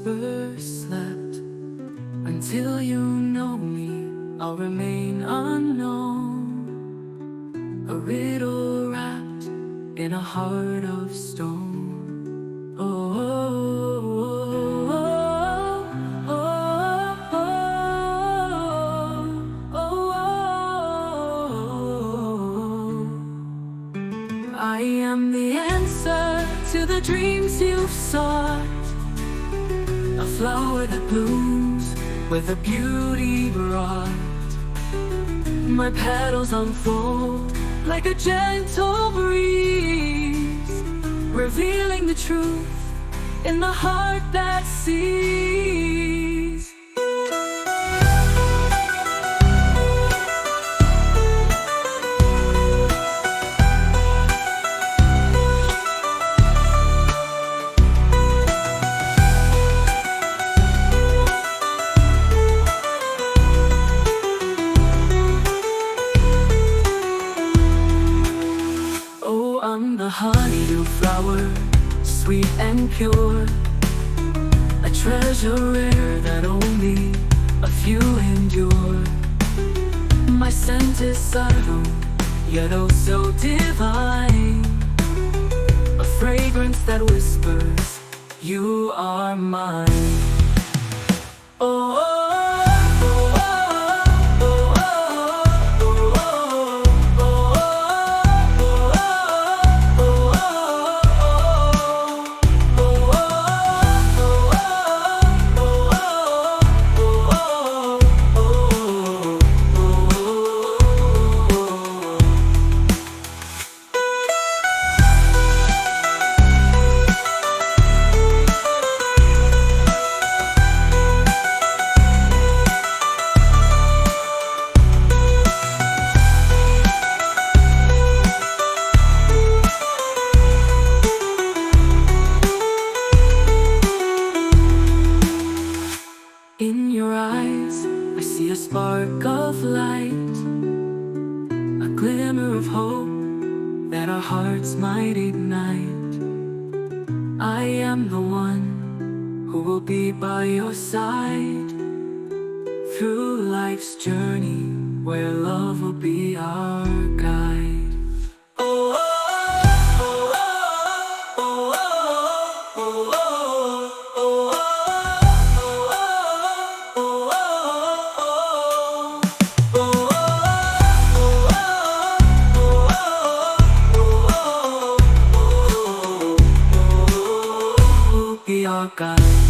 whisper slept. Until you know me, I'll remain unknown. A riddle wrapped in a heart of stone. Oh, I am the answer to the dreams you've sought. A flower that blooms with a beauty brought. My petals unfold like a gentle breeze, revealing the truth in the heart that sees. I'm the honeydew flower, sweet and pure, a treasure rare that only a few endure. My scent is subtle, yet oh so divine, a fragrance that whispers, you are mine. Oh, in your eyes, I see a spark of light, a glimmer of hope that our hearts might ignite. I am the one who will be by your side through life's journey, where love will be our guide. Be our guide.